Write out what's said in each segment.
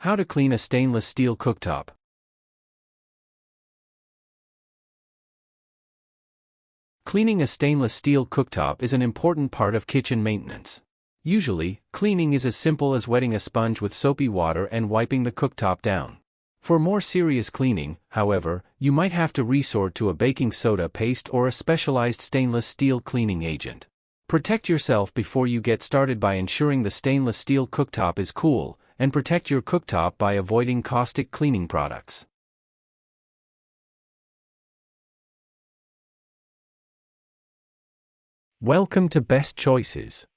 How to clean a stainless steel cooktop. Cleaning a stainless steel cooktop is an important part of kitchen maintenance. Usually, cleaning is as simple as wetting a sponge with soapy water and wiping the cooktop down. For more serious cleaning, however, you might have to resort to a baking soda paste or a specialized stainless steel cleaning agent. Protect yourself before you get started by ensuring the stainless steel cooktop is cool, and protect your cooktop by avoiding caustic cleaning products. Welcome to Best Choices.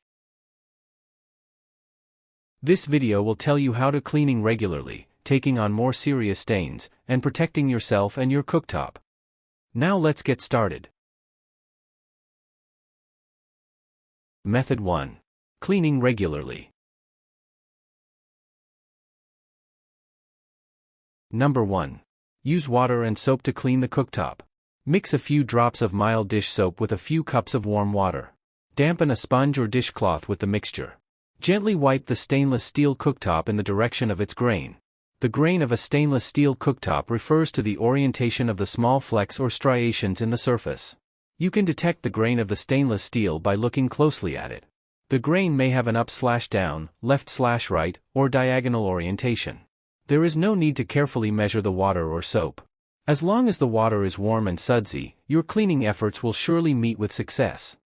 This video will tell you how to cleaning regularly, taking on more serious stains, and protecting yourself and your cooktop. Now let's get started. Method 1. Cleaning regularly. Number 1. Use water and soap to clean the cooktop. Mix a few drops of mild dish soap with a few cups of warm water. Dampen a sponge or dishcloth with the mixture. Gently wipe the stainless steel cooktop in the direction of its grain. The grain of a stainless steel cooktop refers to the orientation of the small flecks or striations in the surface. You can detect the grain of the stainless steel by looking closely at it. The grain may have an up/down, left/right, or diagonal orientation. There is no need to carefully measure the water or soap. As long as the water is warm and sudsy, your cleaning efforts will surely meet with success.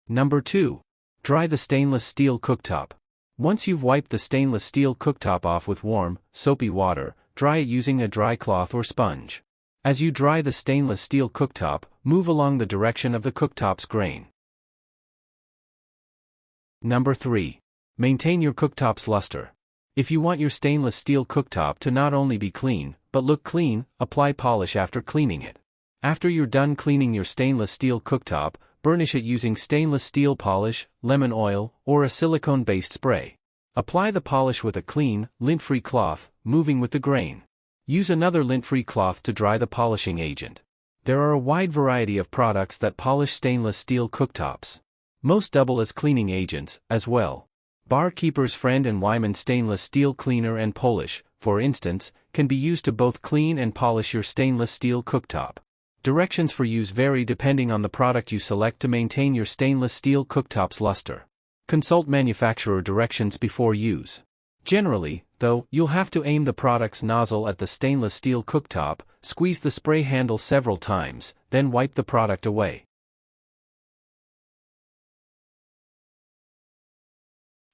Number 2. Dry the stainless steel cooktop. Once you've wiped the stainless steel cooktop off with warm, soapy water, dry it using a dry cloth or sponge. As you dry the stainless steel cooktop, move along the direction of the cooktop's grain. Number 3. Maintain your cooktop's luster. If you want your stainless steel cooktop to not only be clean, but look clean, apply polish after cleaning it. After you're done cleaning your stainless steel cooktop, burnish it using stainless steel polish, lemon oil, or a silicone-based spray. Apply the polish with a clean, lint-free cloth, moving with the grain. Use another lint-free cloth to dry the polishing agent. There are a wide variety of products that polish stainless steel cooktops. Most double as cleaning agents, as well. Barkeeper's Friend and Wyman Stainless Steel Cleaner and Polish, for instance, can be used to both clean and polish your stainless steel cooktop. Directions for use vary depending on the product you select to maintain your stainless steel cooktop's luster. Consult manufacturer directions before use. Generally, though, you'll have to aim the product's nozzle at the stainless steel cooktop, squeeze the spray handle several times, then wipe the product away.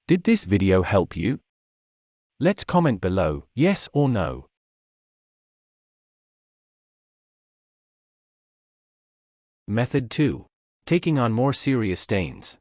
Did this video help you? Let's comment below, yes or no. Method 2. Taking on more serious stains.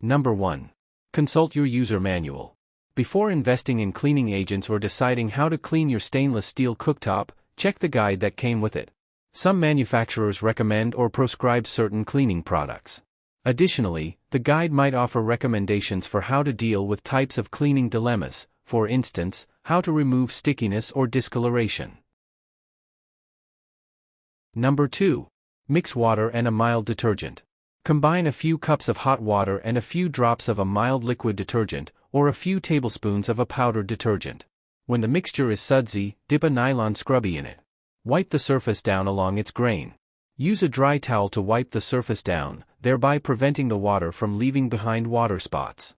Number 1. Consult your user manual. Before investing in cleaning agents or deciding how to clean your stainless steel cooktop, check the guide that came with it. Some manufacturers recommend or prescribe certain cleaning products. Additionally, the guide might offer recommendations for how to deal with types of cleaning dilemmas, for instance, how to remove stickiness or discoloration. Number 2. Mix water and a mild detergent. Combine a few cups of hot water and a few drops of a mild liquid detergent, or a few tablespoons of a powdered detergent. When the mixture is sudsy, dip a nylon scrubby in it. Wipe the surface down along its grain. Use a dry towel to wipe the surface down, thereby preventing the water from leaving behind water spots.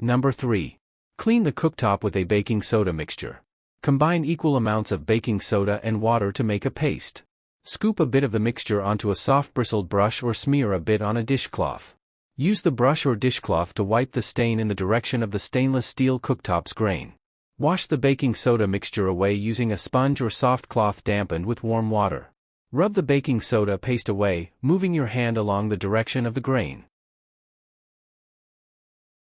Number 3. Clean the cooktop with a baking soda mixture. Combine equal amounts of baking soda and water to make a paste. Scoop a bit of the mixture onto a soft bristled brush or smear a bit on a dishcloth. Use the brush or dishcloth to wipe the stain in the direction of the stainless steel cooktop's grain. Wash the baking soda mixture away using a sponge or soft cloth dampened with warm water. Rub the baking soda paste away, moving your hand along the direction of the grain.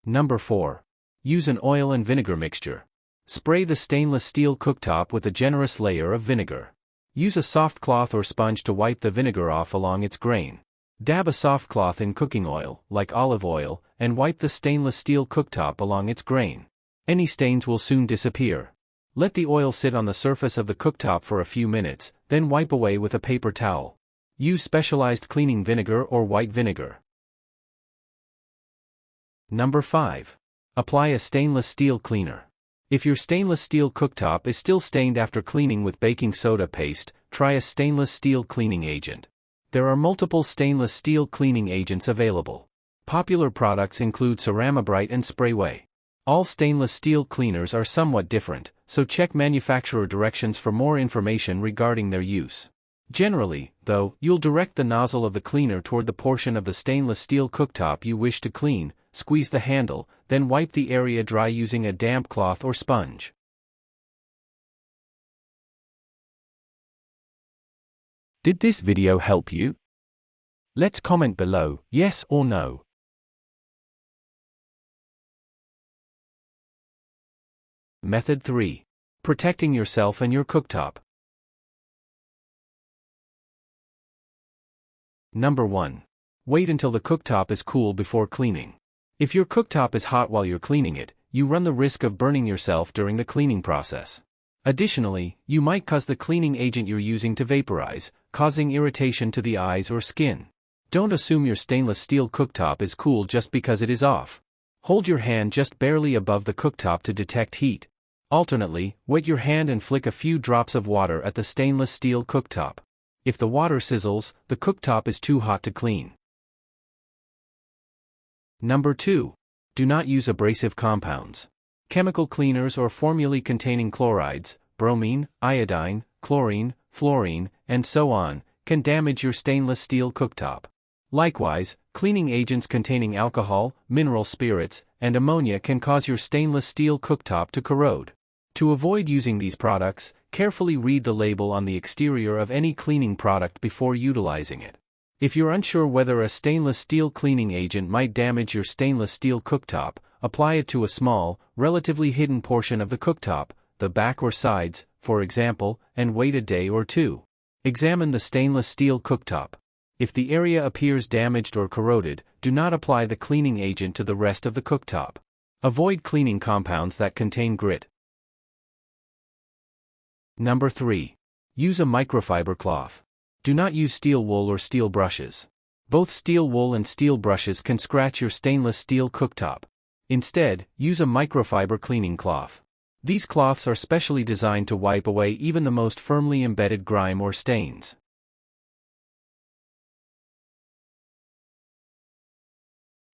Number 4. Use an oil and vinegar mixture. Spray the stainless steel cooktop with a generous layer of vinegar. Use a soft cloth or sponge to wipe the vinegar off along its grain. Dab a soft cloth in cooking oil, like olive oil, and wipe the stainless steel cooktop along its grain. Any stains will soon disappear. Let the oil sit on the surface of the cooktop for a few minutes, then wipe away with a paper towel. Use specialized cleaning vinegar or white vinegar. Number 5. Apply a stainless steel cleaner. If your stainless steel cooktop is still stained after cleaning with baking soda paste, try a stainless steel cleaning agent. There are multiple stainless steel cleaning agents available. Popular products include Ceramibrite and Sprayway. All stainless steel cleaners are somewhat different, so check manufacturer directions for more information regarding their use. Generally, though, you'll direct the nozzle of the cleaner toward the portion of the stainless steel cooktop you wish to clean, squeeze the handle, then wipe the area dry using a damp cloth or sponge. Did this video help you? Let's comment below, yes or no. Method 3. Protecting yourself and your cooktop. Number 1. Wait until the cooktop is cool before cleaning. If your cooktop is hot while you're cleaning it, you run the risk of burning yourself during the cleaning process. Additionally, you might cause the cleaning agent you're using to vaporize, causing irritation to the eyes or skin. Don't assume your stainless steel cooktop is cool just because it is off. Hold your hand just barely above the cooktop to detect heat. Alternately, wet your hand and flick a few drops of water at the stainless steel cooktop. If the water sizzles, the cooktop is too hot to clean. Number 2. Do not use abrasive compounds. Chemical cleaners or formulae containing chlorides, bromine, iodine, chlorine, fluorine, and so on, can damage your stainless steel cooktop. Likewise, cleaning agents containing alcohol, mineral spirits, and ammonia can cause your stainless steel cooktop to corrode. To avoid using these products, carefully read the label on the exterior of any cleaning product before utilizing it. If you're unsure whether a stainless steel cleaning agent might damage your stainless steel cooktop, apply it to a small, relatively hidden portion of the cooktop, the back or sides, for example, and wait a day or two. Examine the stainless steel cooktop. If the area appears damaged or corroded, do not apply the cleaning agent to the rest of the cooktop. Avoid cleaning compounds that contain grit. Number 3. Use a microfiber cloth. Do not use steel wool or steel brushes. Both steel wool and steel brushes can scratch your stainless steel cooktop. Instead, use a microfiber cleaning cloth. These cloths are specially designed to wipe away even the most firmly embedded grime or stains.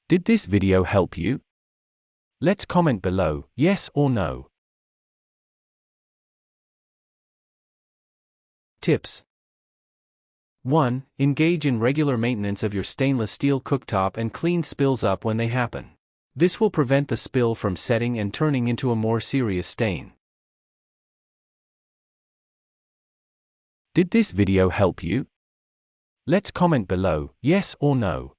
Did this video help you? Let's comment below, yes or no. Tips. 1. Engage in regular maintenance of your stainless steel cooktop and clean spills up when they happen. This will prevent the spill from setting and turning into a more serious stain. Did this video help you? Let's comment below, yes or no.